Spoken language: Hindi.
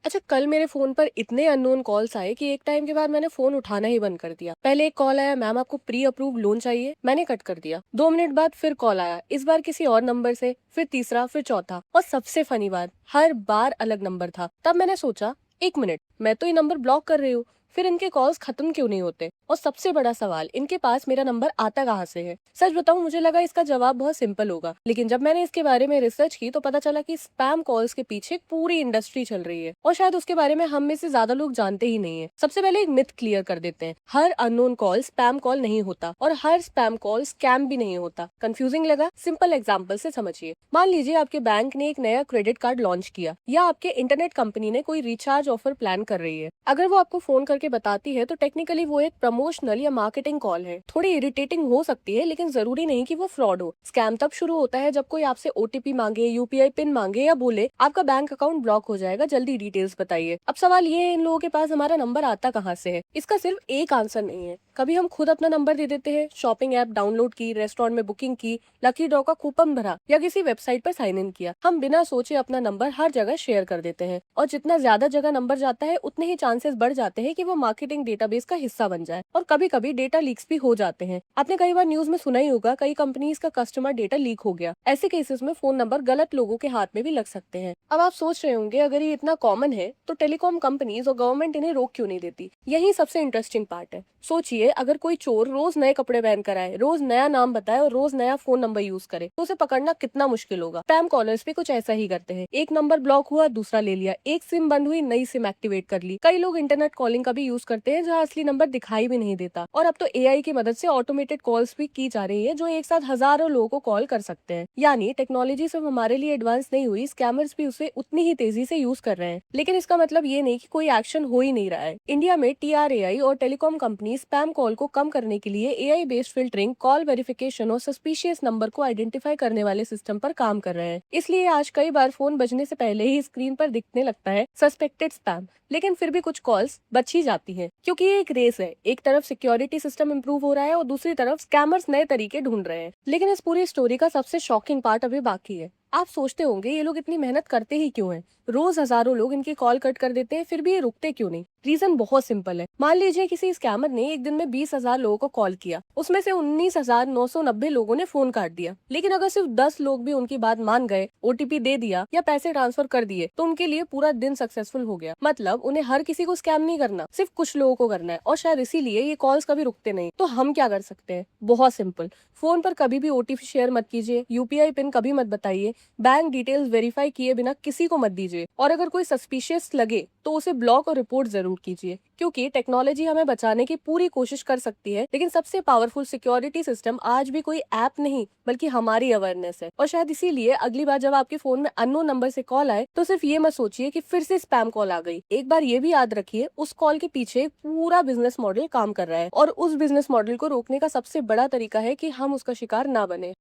अच्छा, कल मेरे फोन पर इतने अननोन कॉल्स आए कि एक टाइम के बाद मैंने फोन उठाना ही बंद कर दिया। पहले एक कॉल आया, मैम आपको प्री अप्रूव लोन चाहिए, मैंने कट कर दिया। 2 मिनट बाद फिर कॉल आया, इस बार किसी और नंबर से, फिर तीसरा, फिर चौथा, और सबसे फनी बात, हर बार अलग नंबर था। तब मैंने सोचा, 1 मिनट, मैं तो ये नंबर ब्लॉक कर रही हूँ, फिर इनके कॉल्स खत्म क्यों नहीं होते? और सबसे बड़ा सवाल, इनके पास मेरा नंबर आता कहाँ से है? सच बताऊं, मुझे लगा इसका जवाब बहुत सिंपल होगा, लेकिन जब मैंने इसके बारे में रिसर्च की तो पता चला कि स्पैम कॉल्स के पीछे एक पूरी इंडस्ट्री चल रही है, और शायद उसके बारे में हम में से ज्यादा लोग जानते ही नहीं है। सबसे पहले एक मिथ क्लियर कर देते हैं, हर अननोन कॉल स्पैम कॉल नहीं होता, और हर स्पैम कॉल स्कैम भी नहीं होता। कंफ्यूजिंग लगा? सिंपल एग्जाम्पल से समझिए। मान लीजिए आपके बैंक ने एक नया क्रेडिट कार्ड लॉन्च किया, या आपके इंटरनेट कंपनी ने कोई रिचार्ज ऑफर प्लान कर रही है। अगर वो आपको फोन करके बताती है तो टेक्निकली वो एक प्रमोशनल या मार्केटिंग कॉल है। थोड़ी इरिटेटिंग हो सकती है, लेकिन जरूरी नहीं कि वो फ्रॉड हो। स्कैम तब शुरू होता है जब कोई आपसे ओटीपी मांगे, यूपीआई पिन मांगे, या बोले आपका बैंक अकाउंट ब्लॉक हो जाएगा, जल्दी डिटेल्स बताइए। अब सवाल ये है, इन लोगों के पास हमारा नंबर आता कहाँ से है? इसका सिर्फ एक आंसर नहीं है। कभी हम खुद अपना नंबर दे देते हैं, शॉपिंग ऐप डाउनलोड की, रेस्टोरेंट में बुकिंग की, लकी ड्रॉ का कूपन भरा, या किसी वेबसाइट पर साइन इन किया। हम बिना सोचे अपना नंबर हर जगह शेयर कर देते हैं, और जितना ज्यादा जगह नंबर जाता है उतने ही चांसेस बढ़ जाते हैं कि वो मार्केटिंग डेटाबेस का हिस्सा बन जाए। और कभी कभी डेटा लीक्स भी हो जाते हैं। आपने कई बार न्यूज में सुना ही होगा, कई कंपनीज का कस्टमर डेटा लीक हो गया। ऐसे केसेस में फोन नंबर गलत लोगों के हाथ में भी लग सकते हैं। अब आप सोच रहे होंगे, अगर ये इतना कॉमन है तो टेलीकॉम कंपनीज और गवर्नमेंट इन्हें रोक क्यों नहीं देती? यही सबसे इंटरेस्टिंग पार्ट है। सोचिए, अगर कोई चोर रोज नए कपड़े पहन कर आए, रोज नया नाम बताए और रोज नया फोन नंबर यूज करे, तो उसे पकड़ना कितना मुश्किल होगा। स्पैम कॉलर्स भी कुछ ऐसा ही करते हैं। एक नंबर ब्लॉक हुआ, दूसरा ले लिया, एक सिम बंद हुई, नई सिम एक्टिवेट कर ली। कई लोग इंटरनेट कॉलिंग का भी यूज करते हैं जहाँ असली नंबर दिखाई भी नहीं देता। और अब तो एआई की मदद से ऑटोमेटेड कॉल्स भी की जा रही है, जो एक साथ हजारों लोगों को कॉल कर सकते हैं। यानी टेक्नोलॉजी सिर्फ हमारे लिए एडवांस नहीं हुई, स्कैमर्स भी उसे उतनी ही तेजी से यूज कर रहे हैं। लेकिन इसका मतलब ये नहीं कि कोई एक्शन हो ही नहीं रहा है। इंडिया में टीआरएआई और टेलीकॉम कंपनी स्पैम कॉल को कम करने के लिए AI based filtering, call verification और सस्पिशियस नंबर को आइडेंटिफाई करने वाले सिस्टम पर काम कर रहे हैं। इसलिए आज कई बार फोन बजने से पहले ही स्क्रीन पर दिखने लगता है सस्पेक्टेड स्पैम। लेकिन फिर भी कुछ कॉल्स बच ही जाती हैं, क्योंकि ये एक रेस है। एक तरफ सिक्योरिटी सिस्टम इंप्रूव हो रहा है और दूसरी तरफ स्कैमर्स नए तरीके ढूंढ रहे हैं। लेकिन इस पूरी स्टोरी का सबसे शॉकिंग पार्ट अभी बाकी है। आप सोचते होंगे, ये लोग इतनी मेहनत करते ही क्यों हैं? रोज हजारों लोग इनकी कॉल कट कर देते हैं, फिर भी ये रुकते क्यों नहीं? रीजन बहुत सिंपल है। मान लीजिए किसी स्कैमर ने एक दिन में 20,000 लोगों को कॉल किया, उसमें से 19,990 लोगों ने फोन काट दिया। लेकिन अगर सिर्फ 10 लोग भी उनकी बात मान गए, ओटीपी दे दिया या पैसे ट्रांसफर कर दिए, तो उनके लिए पूरा दिन सक्सेसफुल हो गया। मतलब उन्हें हर किसी को स्कैम नहीं करना, सिर्फ कुछ लोगों को करना है। और शायद इसीलिए ये कॉल्स कभी रुकते नहीं। तो हम क्या कर सकते हैं? बहुत सिंपल। फोन पर कभी भी ओटीपी शेयर मत कीजिए, यूपीआई पिन कभी मत बताइए, बैंक डिटेल्स वेरीफाई किए बिना किसी को मत दीजिए, और अगर कोई सस्पिशियस लगे तो उसे ब्लॉक और रिपोर्ट जरूर कीजिए। क्योंकि टेक्नोलॉजी हमें बचाने की पूरी कोशिश कर सकती है, लेकिन सबसे पावरफुल सिक्योरिटी सिस्टम आज भी कोई ऐप नहीं, बल्कि हमारी अवेयरनेस है। और शायद इसीलिए अगली बार जब आपके फोन में अननोन नंबर से कॉल आए, तो सिर्फ ये मत सोचिए कि फिर से स्पैम कॉल आ गई। एक बार ये भी याद रखिए, उस कॉल के पीछे एक पूरा बिजनेस मॉडल काम कर रहा है, और उस बिजनेस मॉडल को रोकने का सबसे बड़ा तरीका है कि हम उसका शिकार ना बने।